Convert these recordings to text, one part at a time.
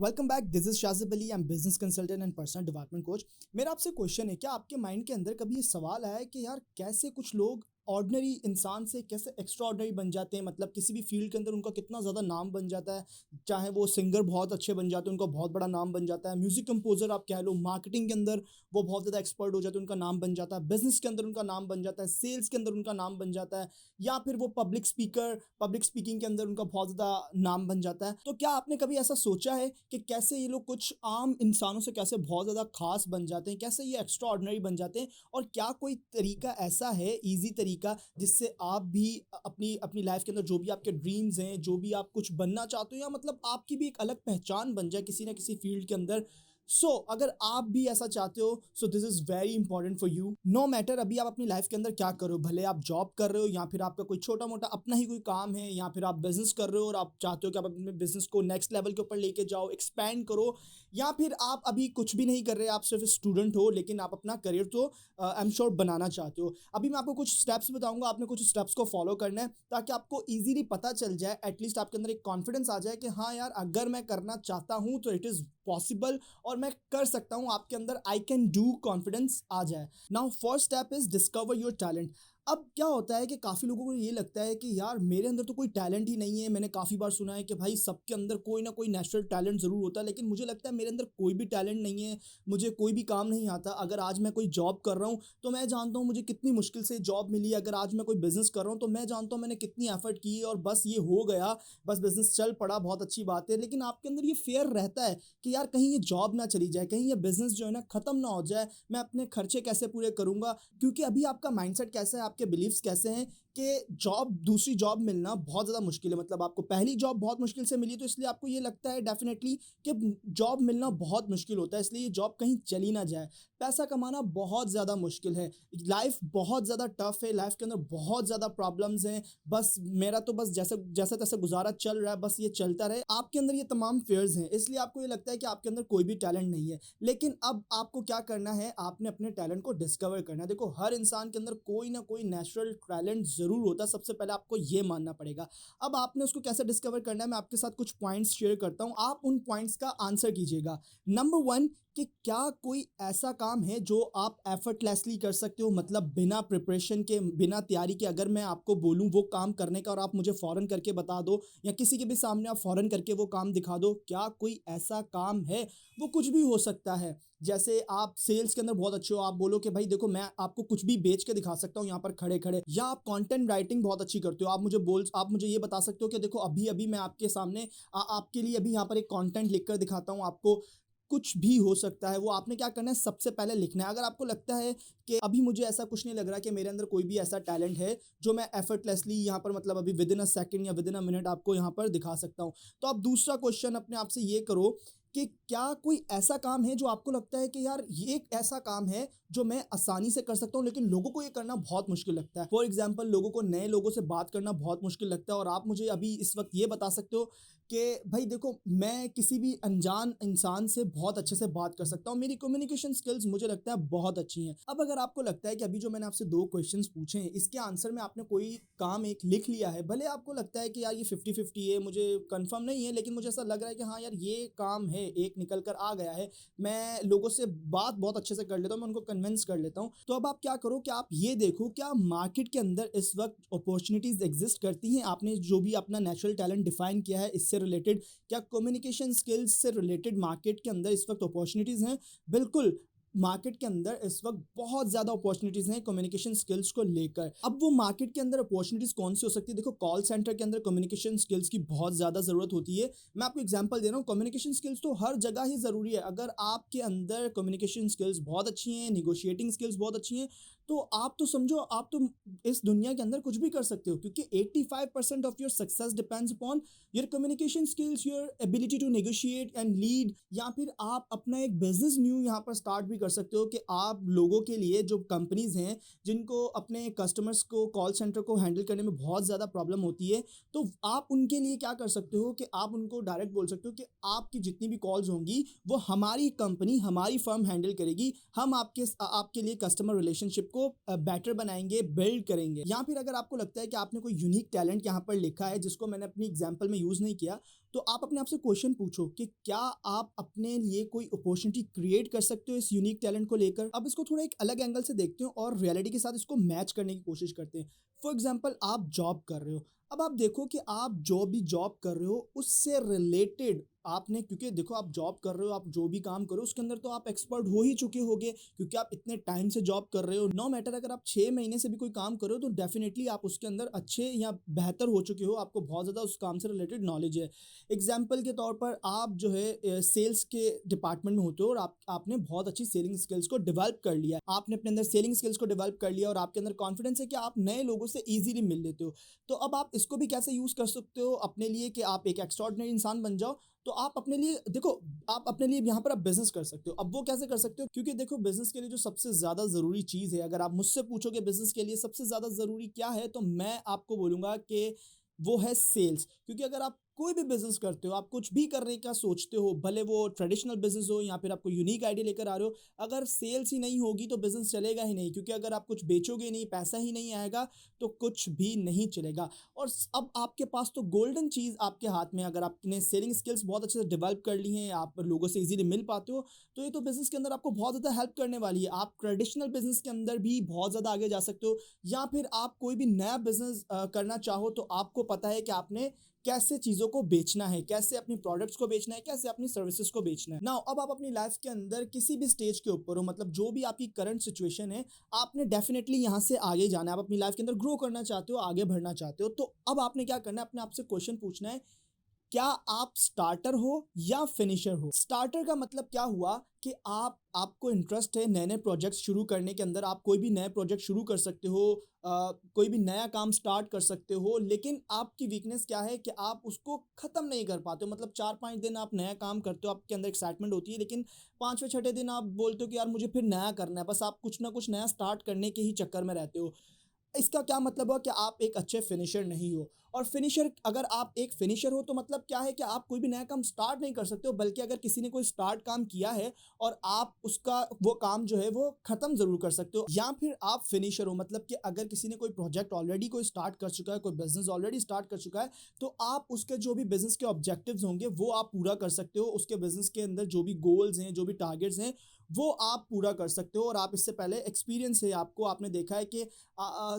Welcome back. This is Shajib Ali. I am business consultant and personal development coach. मेरा आपसे question है, क्या आपके माइंड के अंदर कभी ये सवाल आया है कि यार कैसे कुछ लोग ऑर्डिनरी इंसान से कैसे एक्स्ट्रा ऑर्डिनरी बन जाते हैं? मतलब किसी भी फील्ड के अंदर उनका कितना ज़्यादा नाम बन जाता है। चाहे वो सिंगर बहुत अच्छे बन जाते हैं, उनका बहुत बड़ा नाम बन जाता है। म्यूजिक कंपोजर आप कह लो, मार्केटिंग के अंदर वो बहुत ज़्यादा एक्सपर्ट हो जाते हैं, उनका नाम बन जाता है। बिजनेस के अंदर उनका नाम बन जाता है, सेल्स के अंदर उनका नाम बन जाता है, या फिर वो पब्लिक स्पीकिंग के अंदर उनका बहुत ज़्यादा नाम बन जाता है। तो क्या आपने कभी ऐसा सोचा है कि कैसे ये लोग कुछ आम इंसानों से कैसे बहुत ज़्यादा खास बन जाते हैं, कैसे ये एक्स्ट्रा ऑर्डिनरी बन जाते हैं? और क्या कोई तरीका ऐसा है, ईजी तरीका, जिससे आप भी अपनी अपनी लाइफ के अंदर जो भी आपके ड्रीम्स हैं, जो भी आप कुछ बनना चाहते हो, या मतलब आपकी भी एक अलग पहचान बन जाए किसी ना किसी फील्ड के अंदर? अगर आप भी ऐसा चाहते हो, this is very important for you. No matter अभी आप अपनी लाइफ के अंदर क्या कर रहे हो, भले आप जॉब कर रहे हो या फिर आपका कोई छोटा मोटा अपना ही कोई काम है, या फिर आप बिजनेस कर रहे हो और आप चाहते हो कि आप अपने बिजनेस को नेक्स्ट लेवल के ऊपर लेके जाओ, एक्सपैंड करो, या फिर आप अभी कुछ भी नहीं कर रहे, आप सिर्फ स्टूडेंट हो लेकिन आप अपना करियर तो आई एम श्योर बनाना चाहते हो। अभी मैं आपको कुछ स्टेप्स बताऊंगा, आपने कुछ स्टेप्स को फॉलो करना है ताकि आपको इजीली पता चल जाए, एटलीस्ट आपके अंदर एक कॉन्फिडेंस आ जाए कि हाँ यार, अगर मैं करना चाहता हूं तो इट इज पॉसिबल और मैं कर सकता हूं। आपके अंदर आई कैन डू कॉन्फिडेंस आ जाए। Now first step is discover your talent. अब क्या होता है कि काफ़ी लोगों को ये लगता है कि यार मेरे अंदर तो कोई टैलेंट ही नहीं है। मैंने काफ़ी बार सुना है कि भाई सबके अंदर कोई ना कोई नेचुरल टैलेंट ज़रूर होता है, लेकिन मुझे लगता है मेरे अंदर कोई भी टैलेंट नहीं है। मुझे कोई भी काम नहीं आता। अगर आज मैं कोई जॉब कर रहा हूँ तो मैं जानता हूँ मुझे कितनी मुश्किल से जॉब मिली। अगर आज मैं कोई बिजनेस कर रहा हूँ तो मैं जानता हूँ मैंने कितनी एफर्ट की है और बस ये हो गया, बस बिजनेस चल पड़ा, बहुत अच्छी बात है। लेकिन आपके अंदर ये फेयर रहता है कि यार कहीं ये जॉब ना चली जाए, कहीं ये बिजनेस जो है ना खत्म ना हो जाए, मैं अपने खर्चे कैसे पूरे करूंगा? क्योंकि अभी आपका माइंडसेट कैसा है, आपके बिलीव्स कैसे हैं कि दूसरी जॉब मिलना बहुत ज़्यादा मुश्किल है। मतलब आपको पहली जॉब बहुत मुश्किल से मिली तो इसलिए आपको ये लगता है डेफिनेटली कि जॉब मिलना बहुत मुश्किल होता है, इसलिए ये जॉब कहीं चली ना जाए। पैसा कमाना बहुत ज़्यादा मुश्किल है, लाइफ बहुत ज़्यादा टफ है, लाइफ के अंदर बहुत ज़्यादा प्रॉब्लम्स हैं, बस मेरा तो बस जैसे जैसे तैसे गुजारा चल रहा है, बस ये चलता रहे। आपके अंदर ये तमाम फेयर्स हैं, इसलिए आपको ये लगता है कि आपके अंदर कोई भी टैलेंट नहीं है। लेकिन अब आपको क्या करना है, आपने अपने टैलेंट को डिस्कवर करना है। देखो, हर इंसान के अंदर कोई ना कोई नेचुरल टैलेंट ज़रूर होता है, सबसे पहले आपको ये मानना पड़ेगा। अब आपने उसको कैसे डिस्कवर करना है, मैं आपके साथ कुछ पॉइंट्स शेयर करता हूँ, आप उन पॉइंट्स का आंसर कीजिएगा। नंबर वन, कि क्या कोई ऐसा काम है जो आप एफर्टलेसली कर सकते हो, मतलब बिना प्रिपरेशन के, बिना तैयारी के, अगर मैं आपको बोलूं वो काम करने का और आप मुझे फौरन करके बता दो, या किसी के भी सामने आप फौरन करके वो काम दिखा दो, क्या कोई ऐसा काम है? वो कुछ भी हो सकता है। जैसे आप सेल्स के अंदर बहुत अच्छे हो, आप बोलो कि भाई देखो मैं आपको कुछ भी बेच के दिखा सकता हूँ यहाँ पर खड़े खड़े। या आप कंटेंट राइटिंग बहुत अच्छी करते हो, आप मुझे ये बता सकते हो कि देखो अभी अभी मैं आपके सामने आपके लिए अभी यहाँ पर एक कंटेंट लिखकर दिखाता हूँ आपको। कुछ भी हो सकता है। वो आपने क्या करना है, सबसे पहले लिखना है। अगर आपको लगता है कि अभी मुझे ऐसा कुछ नहीं लग रहा कि मेरे अंदर कोई भी ऐसा टैलेंट है जो मैं एफर्टलेसली यहाँ पर, मतलब अभी विद इन अ सेकंड या विद इन अ मिनट आपको यहाँ पर दिखा सकता हूँ, तो आप दूसरा क्वेश्चन अपने आप से ये करो कि क्या कोई ऐसा काम है जो आपको लगता है कि यार ये एक ऐसा काम है जो मैं आसानी से कर सकता हूँ, लेकिन लोगों को ये करना बहुत मुश्किल लगता है। फॉर एग्जाम्पल, लोगों को नए लोगों से बात करना बहुत मुश्किल लगता है, और आप मुझे अभी इस वक्त ये बता सकते हो कि भाई देखो मैं किसी भी अनजान इंसान से बहुत अच्छे से बात कर सकता हूँ, मेरी कम्युनिकेशन स्किल्स मुझे लगता है बहुत अच्छी हैं। अब अगर आपको लगता है कि अभी जो मैंने आपसे दो क्वेश्चंस पूछे हैं इसके आंसर में आपने कोई काम एक लिख लिया है, भले आपको लगता है कि यार ये 50-50 है, मुझे कंफर्म नहीं है, लेकिन मुझे ऐसा लग रहा है कि हाँ यार ये काम है, एक निकल कर आ गया है, मैं लोगों से बात बहुत अच्छे से कर लेता हूँ, मैं उनको कन्विंस कर लेता हूँ। तो अब आप क्या करो कि आप ये देखो क्या मार्केट के अंदर इस वक्त अपॉर्चुनिटीज एग्जिस्ट करती हैं। आपने जो भी अपना नेचुरल टैलेंट डिफाइन किया है इससे रिलेटेड, क्या कम्युनिकेशन स्किल्स से रिलेटेड मार्केट के अंदर इस वक्त अपॉर्चुनिटीज हैं? बिल्कुल, मार्केट के अंदर इस वक्त बहुत ज्यादा अपॉर्चुनिटीज हैं कम्युनिकेशन स्किल्स को लेकर। अब वो मार्केट के अंदर अपॉर्चुनिटीज कौन सी हो सकती है? देखो, कॉल सेंटर के अंदर कम्युनिकेशन स्किल्स की बहुत ज्यादा जरूरत होती है। मैं आपको एग्जांपल दे रहा हूँ, कम्युनिकेशन स्किल्स तो हर जगह ही जरूरी है। अगर आपके अंदर कम्युनिकेशन स्किल्स बहुत अच्छी हैं, निगोशिएटिंग स्किल्स बहुत अच्छी हैं, तो आप तो समझो आप तो इस दुनिया के अंदर कुछ भी कर सकते हो, क्योंकि 85% of your success depends upon your communication skills, your ability to negotiate and lead. या फिर आप अपना एक बिजनेस न्यू यहाँ पर स्टार्ट भी कर सकते हो कि आप लोगों के लिए, जो कंपनीज हैं जिनको अपने कस्टमर्स को, कॉल सेंटर को हैंडल करने में बहुत ज़्यादा प्रॉब्लम होती है, तो आप उनके लिए क्या कर सकते हो कि आप उनको डायरेक्ट बोल सकते हो कि आपकी जितनी भी कॉल्स होंगी वो हमारी कंपनी, हमारी फर्म हैंडल करेगी। हम आपके लिए कस्टमर रिलेशनशिप को बेटर बनाएंगे, बिल्ड करेंगे। या फिर अगर आपको लगता है कि आपने कोई यूनिक टैलेंट यहाँ पर लिखा है जिसको मैंने अपनी एग्जाम्पल में यूज़ नहीं किया, तो आप अपने आप से क्वेश्चन पूछो कि क्या आप अपने लिए कोई अपॉर्चुनिटी क्रिएट कर सकते हो इस यूनिक टैलेंट को लेकर। अब इसको थोड़ा एक अलग एंगल से देखते हो और रियलिटी के साथ इसको मैच करने की कोशिश करते हैं। फॉर एग्जाम्पल, आप जॉब कर रहे हो। अब आप देखो कि आप जो भी जॉब कर रहे हो उससे रिलेटेड आपने, क्योंकि देखो आप जॉब कर रहे हो, आप जो भी काम करो उसके अंदर तो आप एक्सपर्ट हो ही चुके होगे, क्योंकि आप इतने टाइम से जॉब कर रहे हो। नो मैटर अगर आप 6 महीने से भी कोई काम कर रहे हो तो डेफिनेटली आप उसके अंदर अच्छे या बेहतर हो चुके हो, आपको बहुत ज़्यादा उस काम से रिलेटेड नॉलेज है। एग्जाम्पल के तौर पर आप जो है सेल्स के डिपार्टमेंट में होते हो और आपने बहुत अच्छी सेलिंग स्किल्स को डेवलप कर लिया है। आपने अपने अंदर सेलिंग स्किल्स को डेवलप कर लिया और आपके अंदर कॉन्फिडेंस है कि आप नए लोगों से ईजिली मिल लेते हो। तो अब आप इसको भी कैसे यूज़ कर सकते हो अपने लिए कि आप एक एक्स्ट्राऑर्डिनरी इंसान बन जाओ। तो आप अपने लिए देखो, आप अपने लिए यहाँ पर आप बिजनेस कर सकते हो। अब वो कैसे कर सकते हो, क्योंकि देखो बिजनेस के लिए जो सबसे ज़्यादा ज़रूरी चीज़ है, अगर आप मुझसे पूछोगे बिजनेस के लिए सबसे ज़्यादा ज़रूरी क्या है, तो मैं आपको बोलूँगा कि वो है सेल्स। क्योंकि अगर आप कोई भी बिजनेस करते हो, आप कुछ भी करने का सोचते हो, भले वो ट्रेडिशनल बिजनेस हो या फिर आपको यूनिक आइडिया लेकर आ रहे हो, अगर सेल्स ही नहीं होगी तो बिजनेस चलेगा ही नहीं। क्योंकि अगर आप कुछ बेचोगे नहीं, पैसा ही नहीं आएगा, तो कुछ भी नहीं चलेगा। और अब आपके पास तो गोल्डन चीज़ आपके हाथ में, अगर आपने सेलिंग स्किल्स बहुत अच्छे से डेवलप कर ली हैं, आप लोगों से इजीली मिल पाते हो, तो ये तो बिजनेस के अंदर आपको बहुत ज़्यादा हेल्प करने वाली है। आप ट्रेडिशनल बिजनेस के अंदर भी बहुत ज़्यादा आगे जा सकते हो, या फिर आप कोई भी नया बिजनेस करना चाहो तो आपको पता है कि आपने कैसे चीज़ों को बेचना है, कैसे अपनी प्रोडक्ट्स को बेचना है, कैसे अपनी सर्विसेज को बेचना है। नाउ अब आप अपनी लाइफ के अंदर किसी भी स्टेज के ऊपर हो, मतलब जो भी आपकी करंट सिचुएशन है, आपने डेफिनेटली यहाँ से आगे जाना है। आप अपनी लाइफ के अंदर ग्रो करना चाहते हो, आगे बढ़ना चाहते हो, तो अब आपने क्या करना है, अपने आप से क्वेश्चन पूछना है, क्या आप स्टार्टर हो या फिनिशर हो। स्टार्टर का मतलब क्या हुआ कि आपको इंटरेस्ट है नए नए प्रोजेक्ट्स शुरू करने के अंदर, आप कोई भी नए प्रोजेक्ट शुरू कर सकते हो, कोई भी नया काम स्टार्ट कर सकते हो, लेकिन आपकी वीकनेस क्या है कि आप उसको खत्म नहीं कर पाते हो। मतलब 4-5 दिन आप नया काम करते हो, आपके अंदर एक्साइटमेंट होती है, लेकिन 5वें 6ठे दिन आप बोलते हो कि यार मुझे फिर नया करना है। बस आप कुछ ना कुछ नया स्टार्ट करने के ही चक्कर में रहते हो। इसका क्या मतलब हुआ कि आप एक अच्छे फिनिशर नहीं हो। और फिनिशर, अगर आप एक फिनिशर हो तो मतलब क्या है कि आप कोई भी नया काम स्टार्ट नहीं कर सकते हो, बल्कि अगर किसी ने कोई स्टार्ट काम किया है और आप उसका वो काम जो है वो खत्म जरूर कर सकते हो। या फिर आप फिनिशर हो, मतलब कि अगर किसी ने कोई प्रोजेक्ट ऑलरेडी कोई स्टार्ट कर चुका है, कोई बिजनेस ऑलरेडी स्टार्ट कर चुका है, तो आप उसके जो भी बिजनेस के ऑब्जेक्टिव्स होंगे वो आप पूरा कर सकते हो। उसके बिजनेस के अंदर जो भी गोल्स हैं, जो भी टारगेट्स हैं, वो आप पूरा कर सकते हो। और आप इससे पहले एक्सपीरियंस है आपको, आपने देखा है कि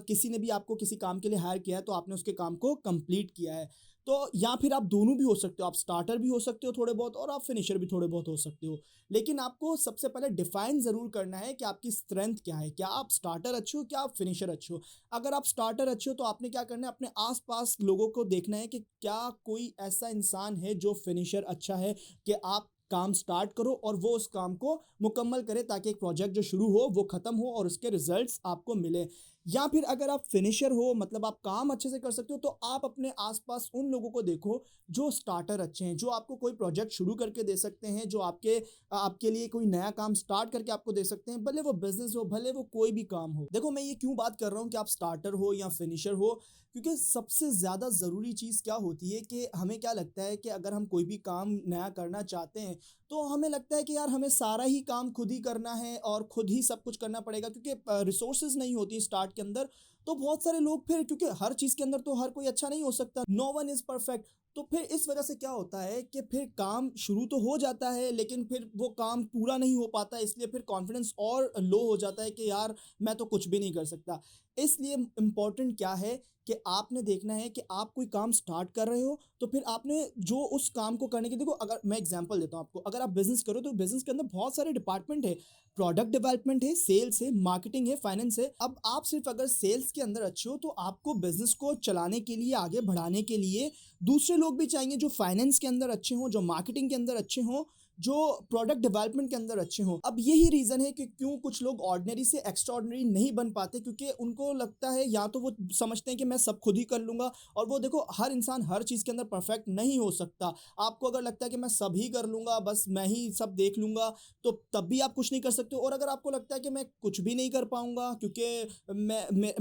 किसी ने भी आपको किसी काम के लिए हायर किया है तो आपने उसके काम को कंप्लीट किया है। तो या फिर आप दोनों भी हो सकते हो, आप स्टार्टर भी हो सकते हो थोड़े बहुत और आप फिनिशर भी थोड़े बहुत हो सकते हो। लेकिन आपको सबसे पहले डिफाइन ज़रूर करना है कि आपकी स्ट्रेंथ क्या है, क्या आप स्टार्टर अच्छे हो, क्या आप फिनिशर अच्छे हो। अगर आप स्टार्टर अच्छे हो तो आपने क्या करना है, अपने आसपास लोगों को देखना है कि क्या कोई ऐसा इंसान है जो फिनिशर अच्छा है, कि आप काम स्टार्ट करो और वो उस काम को मुकम्मल करे, ताकि एक प्रोजेक्ट जो शुरू हो वो खत्म हो और उसके रिजल्ट्स आपको मिले। या फिर अगर आप फिनिशर हो, मतलब आप काम अच्छे से कर सकते हो, तो आप अपने आसपास उन लोगों को देखो जो स्टार्टर अच्छे हैं, जो आपको कोई प्रोजेक्ट शुरू करके दे सकते हैं, जो आपके आपके लिए कोई नया काम स्टार्ट करके आपको दे सकते हैं, भले वो बिजनेस हो, भले वो कोई भी काम हो। देखो मैं ये क्यों बात कर रहा हूँ कि आप स्टार्टर हो या फिनिशर हो, क्योंकि सबसे ज़्यादा ज़रूरी चीज़ क्या होती है कि हमें क्या लगता है कि अगर हम कोई भी काम नया करना चाहते हैं, तो हमें लगता है कि यार हमें सारा ही काम खुद ही करना है और खुद ही सब कुछ करना पड़ेगा, क्योंकि रिसोर्सेज नहीं होती स्टार्ट के अंदर। तो बहुत सारे लोग फिर, क्योंकि हर चीज़ के अंदर तो हर कोई अच्छा नहीं हो सकता, नो वन इज़ परफेक्ट। तो फिर इस वजह से क्या होता है कि फिर काम शुरू तो हो जाता है, लेकिन फिर वो काम पूरा नहीं हो पाता, इसलिए फिर कॉन्फिडेंस और लो हो जाता है कि यार मैं तो कुछ भी नहीं कर सकता। इसलिए इम्पोर्टेंट क्या है कि आपने देखना है कि आप कोई काम स्टार्ट कर रहे हो, तो फिर आपने जो उस काम को करने के, देखो अगर मैं एग्जांपल देता हूँ आपको, अगर आप बिजनेस करो तो बिजनेस के अंदर बहुत सारे डिपार्टमेंट है, प्रोडक्ट डेवलपमेंट है, सेल्स है, मार्केटिंग है, फाइनेंस है। अब आप सिर्फ अगर सेल्स के अंदर अच्छे हो, तो आपको बिजनेस को चलाने के लिए, आगे बढ़ाने के लिए दूसरे लोग भी चाहिए जो फाइनेंस के अंदर अच्छे हों, जो मार्केटिंग के अंदर अच्छे हों, जो प्रोडक्ट डेवलपमेंट के अंदर अच्छे हों। अब यही रीज़न है कि क्यों कुछ लोग ऑर्डिनरी से एक्स्ट्रा ऑर्डिनरी नहीं बन पाते, क्योंकि उनको लगता है, या तो वो समझते हैं कि मैं सब खुद ही कर लूँगा। और वो देखो, हर इंसान हर चीज़ के अंदर परफेक्ट नहीं हो सकता। आपको अगर लगता है कि मैं सब ही कर लूँगा, बस मैं ही सब देख लूँगा, तो तब भी आप कुछ नहीं कर सकते हो। और अगर आपको लगता है कि मैं कुछ भी नहीं कर पाऊँगा, क्योंकि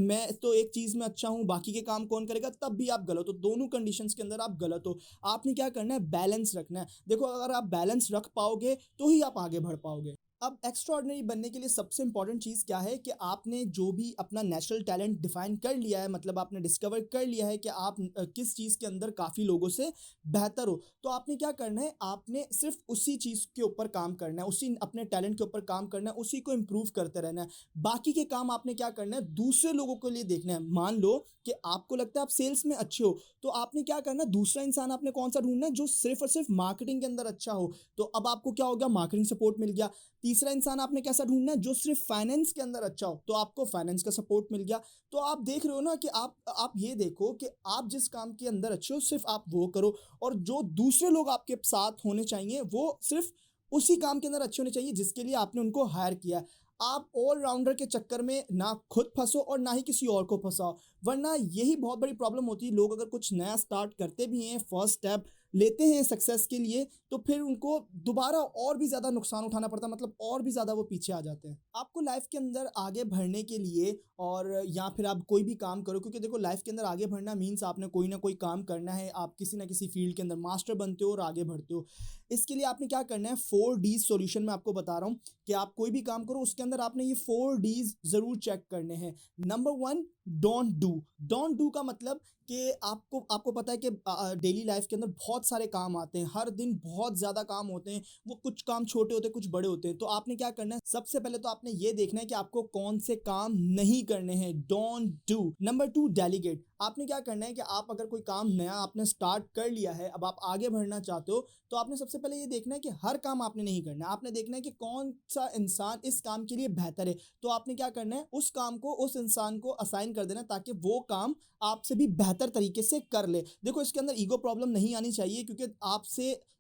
मैं तो एक चीज़ में अच्छा हूँ, बाकी के काम कौन करेगा, तब भी आप गलत हो। दोनों कंडीशंस के अंदर आप गलत हो। आपने क्या करना है, बैलेंस रखना है। देखो अगर आप बैलेंस रख पाओगे तो ही आप आगे बढ़ पाओगे। अब एक्स्ट्रा ऑर्डिनरी बनने के लिए सबसे इंपॉर्टेंट चीज़ क्या है कि आपने जो भी अपना नेचुरल टैलेंट डिफाइन कर लिया है, मतलब आपने डिस्कवर कर लिया है कि आप किस चीज़ के अंदर काफ़ी लोगों से बेहतर हो, तो आपने क्या करना है, आपने सिर्फ उसी चीज़ के ऊपर काम करना है, उसी अपने टैलेंट के ऊपर काम करना है, उसी को इम्प्रूव करते रहना है। बाकी के काम आपने क्या करना है, दूसरे लोगों के लिए देखना है। मान लो कि आपको लगता है आप सेल्स में अच्छे हो, तो आपने क्या करना है, दूसरा इंसान आपने कौन सा ढूंढना है जो सिर्फ और सिर्फ मार्केटिंग के अंदर अच्छा हो। तो अब आपको क्या हो गया, मार्केटिंग सपोर्ट मिल गया। तीसरा इंसान आपने कैसा ढूंढना है, जो सिर्फ फाइनेंस के अंदर अच्छा हो, तो आपको फाइनेंस का सपोर्ट मिल गया। तो आप देख रहे हो ना कि आप ये देखो कि आप जिस काम के अंदर अच्छे हो सिर्फ आप वो करो, और जो दूसरे लोग आपके साथ होने चाहिए वो सिर्फ उसी काम के अंदर अच्छे होने चाहिए जिसके लिए आपने उनको हायर किया है। आप ऑलराउंडर के चक्कर में ना खुद फंसो और ना ही किसी और को फंसाओ, वरना यही बहुत बड़ी प्रॉब्लम होती है। लोग अगर कुछ नया स्टार्ट करते भी हैं, फर्स्ट स्टेप लेते हैं सक्सेस के लिए, तो फिर उनको दोबारा और भी ज़्यादा नुकसान उठाना पड़ता है, मतलब और भी ज़्यादा वो पीछे आ जाते हैं। आपको लाइफ के अंदर आगे बढ़ने के लिए, और या फिर आप कोई भी काम करो, क्योंकि देखो लाइफ के अंदर आगे बढ़ना मीन्स आपने कोई ना कोई काम करना है, आप किसी ना किसी फील्ड के अंदर मास्टर बनते हो और आगे बढ़ते हो। इसके लिए आपने क्या करना है, 4D सॉल्यूशन मैं आपको बता रहा हूँ कि आप कोई भी काम करो उसके अंदर आपने ये 4Ds ज़रूर चेक करने हैं। Number 1, don't do. Don't do का मतलब कि आपको आपको पता है कि डेली लाइफ के अंदर बहुत सारे काम आते हैं, हर दिन बहुत ज़्यादा काम होते हैं, वो कुछ काम छोटे होते हैं, कुछ बड़े होते हैं। तो आपने क्या करना है, सबसे पहले तो आपने ये देखना है कि आपको कौन से काम नहीं करने हैं, डोंट डू। Number 2, delegate. आपने क्या करना है कि आप अगर कोई काम नया आपने स्टार्ट कर लिया है, अब आप आगे बढ़ना चाहते हो, तो आपने सबसे पहले ये देखना है कि हर काम आपने नहीं करना है, आपने देखना है कि कौन सा इंसान इस काम के लिए बेहतर है। तो आपने क्या करना है, उस काम को उस इंसान को असाइन कर देना ताकि वो काम आपसे भी बेहतर तरीके से कर ले। देखो इसके अंदर ईगो प्रॉब्लम नहीं आनी चाहिए, क्योंकि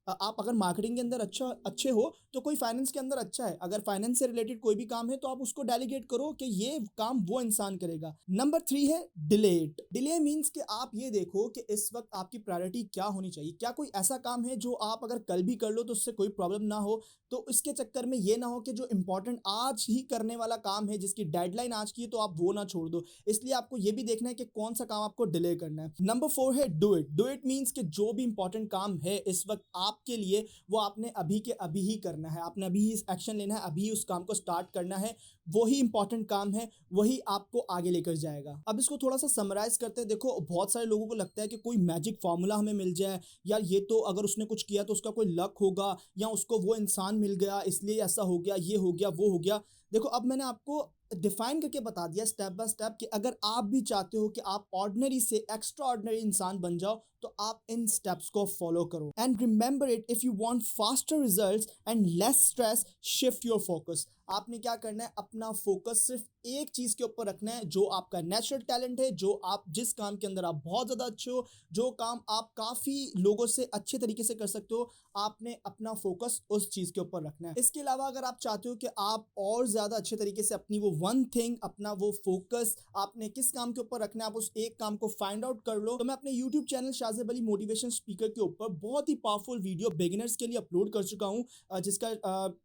आप अगर मार्केटिंग के अंदर अच्छे हो तो कोई फाइनेंस के अंदर अच्छा है, अगर फाइनेंस से रिलेटेड कोई भी काम है तो आप उसको डेलीगेट करो कि ये काम वो इंसान करेगा। नंबर 3 है डिलेट। डिले मीन्स कि आप ये देखो कि इस वक्त आपकी प्रायोरिटी क्या होनी चाहिए, क्या कोई ऐसा काम है जो आप अगर कल भी कर लो तो उससे कोई प्रॉब्लम ना हो, तो इसके चक्कर में ये ना हो कि जो इंपॉर्टेंट आज ही करने वाला काम है जिसकी डेडलाइन आज की है तो आप वो ना छोड़ दो। इसलिए आपको ये भी देखना है कि कौन सा काम आपको डिले करना है। नंबर 4 है do it. Do it means कि जो भी इंपॉर्टेंट काम है इस वक्त आपके लिए, वो आपने अभी के अभी ही करना है, आपने अभी ही एक्शन लेना है, अभी उस काम को स्टार्ट करना है। वही इंपॉर्टेंट काम है, वही आपको आगे लेकर जाएगा। अब इसको थोड़ा सा समराइज करते हैं। देखो बहुत सारे लोगों को लगता है कि कोई मैजिक फॉर्मूला हमें मिल जाए, यार ये तो अगर उसने कुछ किया तो उसका कोई लक होगा, या उसको वो इंसान मिल गया इसलिए ऐसा हो गया, ये हो गया, वो हो गया। देखो अब मैंने आपको डिफाइन करके बता दिया स्टेप बाय स्टेप कि अगर आप भी चाहते हो कि आप ऑर्डिनरी से एक्स्ट्रा ऑर्डिनरी इंसान बन जाओ, तो आप इन स्टेप्स को फॉलो करो। And remember it, if you want faster results and less stress, shift your focus. आपने क्या करना है, अपना फोकस सिर्फ एक चीज के ऊपर रखना है, जो आपका नेचुरल टैलेंट है, जो आप जिस काम के अंदर आप बहुत ज्यादा अच्छे हो, जो काम आप काफी लोगों से अच्छे तरीके से कर सकते हो, आपने अपना फोकस उस चीज के ऊपर रखना है। इसके अलावा अगर आप चाहते हो कि आप और ज्यादा अच्छे तरीके से अपनी वो वन थिंग, अपना वो फोकस आपने किस काम के ऊपर रखना है, आप उस एक काम को फाइंड आउट कर लो, तो मैं अपने YouTube channel Shahzeb Ali motivation speaker के ऊपर बहुत ही पावरफुल वीडियो बिगिनर्स के लिए अपलोड कर चुका हूँ, जिसका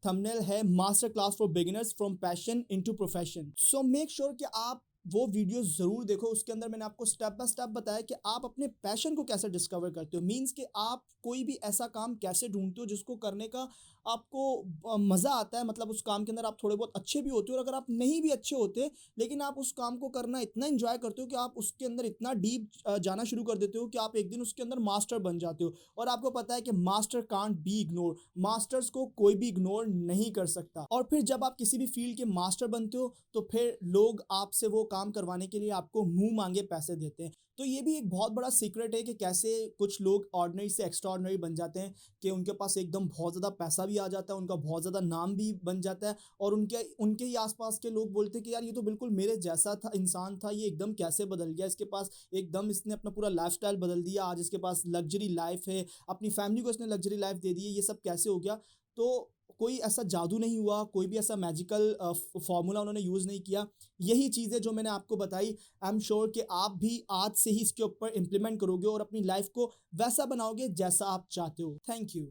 थंबनेल है master class for beginners from passion into profession. So make sure कि आप वो वीडियो जरूर देखो। उसके अंदर मैंने आपको स्टेप बाय स्टेप बताया कि आप अपने पैशन को कैसे डिस्कवर करते हो, मींस कि आप कोई भी ऐसा काम कैसे ढूंढते हो जिसको करने का आपको मज़ा आता है, मतलब उस काम के अंदर आप थोड़े बहुत अच्छे भी होते हो, और अगर आप नहीं भी अच्छे होते लेकिन आप उस काम को करना इतना एंजॉय करते हो कि आप उसके अंदर इतना डीप जाना शुरू कर देते हो कि आप एक दिन उसके अंदर मास्टर बन जाते हो। और आपको पता है कि master can't be ignore, masters को कोई भी इग्नोर नहीं कर सकता। और फिर जब आप किसी भी फील्ड के मास्टर बनते हो तो फिर लोग आपसे वो काम करवाने के लिए आपको मुंह मांगे पैसे देते हैं। तो ये भी एक बहुत बड़ा सीक्रेट है कि कैसे कुछ लोग ऑर्डिनरी से एक्स्ट्रा ऑर्डिनरी बन जाते हैं, कि उनके पास एकदम बहुत ज़्यादा पैसा भी आ जाता है, उनका बहुत ज़्यादा नाम भी बन जाता है, और उनके उनके ही आसपास के लोग बोलते हैं कि यार ये तो बिल्कुल मेरे जैसा था, इंसान था, ये एकदम कैसे बदल गया, इसके पास एकदम इसने अपना पूरा लाइफस्टाइल बदल दिया, आज इसके पास लग्जरी लाइफ है, अपनी फैमिली को इसने लग्जरी लाइफ दे दी है, ये सब कैसे हो गया। तो कोई ऐसा जादू नहीं हुआ, कोई भी ऐसा मैजिकल फॉर्मूला उन्होंने यूज़ नहीं किया। यही चीज़ें जो मैंने आपको बताई, आई एम श्योर कि आप भी आज से ही इसके ऊपर इम्प्लीमेंट करोगे और अपनी लाइफ को वैसा बनाओगे जैसा आप चाहते हो। Thank you.